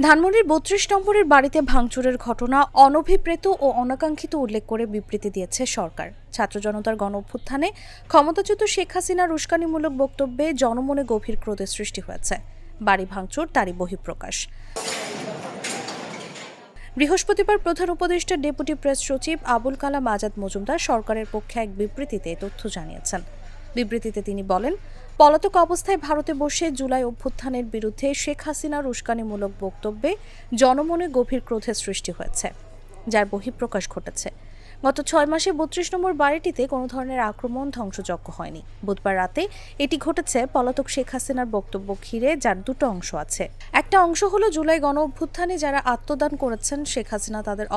ধানমন্ডির ৩২ নম্বরের বাড়িতে ভাঙচুরের ঘটনা অনভিপ্রেত ও অনাকাঙ্ক্ষিত উল্লেখ করে বিবৃতি দিয়েছে সরকার। ছাত্র জনতার গণ অভ্যুত্থানে ক্ষমতাচ্যুত শেখ হাসিনার উস্কানিমূলক বক্তব্যে জনমনে গভীর ক্রোধের সৃষ্টি হয়েছে। বাড়ি ভাঙচুর তারই বহিঃপ্রকাশ। বৃহস্পতিবার প্রধান উপদেষ্টা ডেপুটি প্রেস সচিব আবুল কালাম আজাদ মজুমদার সরকারের পক্ষে এক বিবৃতিতে তথ্য জানিয়েছেন। বিবৃতিতে তিনি বলেন, পলাতক অবস্থায় ভারতে বসে জুলাই অভ্যুত্থানের বিরুদ্ধে শেখ হাসিনার উস্কানিমূলক বক্তব্যে জনমনে গভীর ক্রোধের সৃষ্টি হয়েছে, যার বহিঃপ্রকাশ ঘটেছে। গত ৬ মাসে ৩২ নম্বর বাড়িটিতে কোনো ধরনের আক্রমণ ধ্বংসযজ্ঞ হয়নি। বুধবার রাতে এটি ঘটেছে পলাতক শেখ হাসিনার বক্তব্য ঘিরে, যার দুটো অংশ আছে। একটা অংশ হলো জুলাই গণ অভ্যুত্থানে যারা আত্মদান করেছেন শেখ হাসিনা তাদের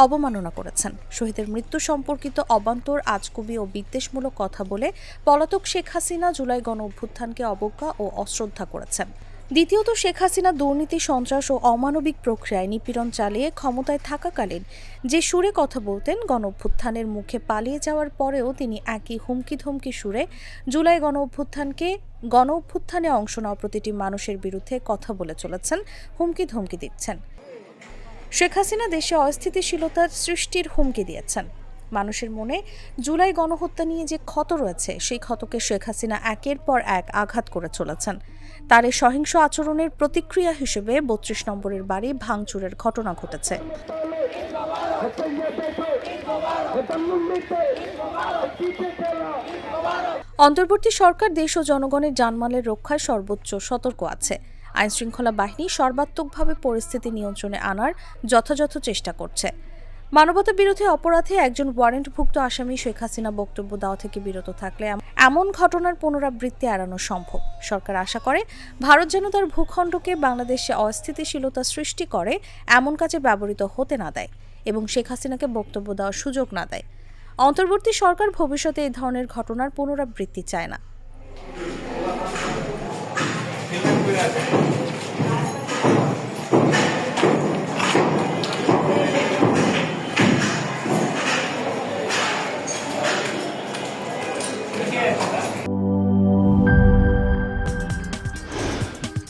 অবমাননা করেছেন। শহীদের মৃত্যু সম্পর্কিত অবান্তর, আজগুবি ও বিদ্বেষমূলক কথা বলে পলাতক শেখ হাসিনা জুলাই গণ অভ্যুত্থানকে অবজ্ঞা ও অশ্রদ্ধা করেছেন। দ্বিতীয়ত, শেখ হাসিনা দুর্নীতি, সন্ত্রাস ও অমানবিক প্রক্রিয়ায় নিপীড়ন চালিয়ে ক্ষমতায় থাকাকালীন যে সুরে কথা বলতেন, গণ অভ্যুত্থানের মুখে পালিয়ে যাওয়ার পরেও তিনি একই হুমকি ধমকি সুরে জুলাই গণ অভ্যুত্থানে অংশ নেওয়া প্রতিটি মানুষের বিরুদ্ধে কথা বলে চলেছেন, হুমকি ধমকি দিচ্ছেন। শেখ হাসিনা দেশে অস্থিতিশীলতার সৃষ্টির হুমকি দিয়েছেন। মানুষের মনে জুলাই গণহত্যা নিয়ে যে ক্ষত রয়েছে, সেই ক্ষতকে শেখ হাসিনা একের পর এক আঘাত করে চলেছেন। তার এই সহিংস আচরণের প্রতিক্রিয়া হিসেবে ৩২ নম্বরের বাড়ি ভাঙচুরের ঘটনা ঘটেছে। অন্তর্বর্তী সরকার দেশ ও জনগণের জানমালের রক্ষায় সর্বোচ্চ সতর্ক আছে। আইনশৃঙ্খলা বাহিনী সর্বাত্মকভাবে পরিস্থিতি নিয়ন্ত্রণে আনার যথাযথ চেষ্টা করছে। মানবতা বিরোধী অপরাধে একজন ওয়ারেন্টভুক্ত আসামি শেখ হাসিনা বক্তব্য দেওয়া থেকে বিরত থাকলে এমন ঘটনার পুনরাবৃত্তি এড়ানো সম্ভব। সরকার আশা করে ভারত যেন তার ভূখণ্ডকে বাংলাদেশে অস্থিতিশীলতা সৃষ্টি করে এমন কাজে ব্যবহৃত হতে না দেয় এবং শেখ হাসিনাকে বক্তব্য দেওয়ার সুযোগ না দেয়। অন্তর্বর্তী সরকার ভবিষ্যতে এই ধরনের ঘটনার পুনরাবৃত্তি চায় না।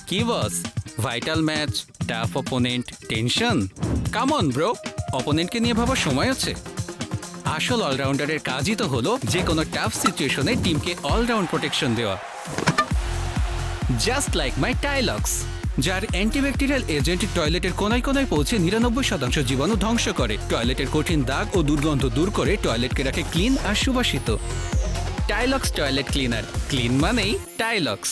কি boss, vital match, tough opponent, tension? Come on bro, অপোনেন্টকে নিয়ে ভাবার সময় আছে। আসল অলরাউন্ডারের কাজই তো হলো যে কোনো টাফ সিচুয়েশনে টিমকে অলরাউন্ড প্রোটেকশন দেওয়া। জাস্ট লাইক মাই টাইলক্স, যার অ্যান্টিব্যাকটেরিয়াল এজেন্ট টয়লেটের কোনায় কোনায় পৌঁছে ৯৯% জীবাণু ধ্বংস করে, টয়লেটের কঠিন দাগ ও দুর্গন্ধ দূর করে টয়লেটকে রাখে ক্লিন আর সুবাসিত। টাইলক্স টয়লেট ক্লিনার, ক্লিন মানেই টাইলক্স।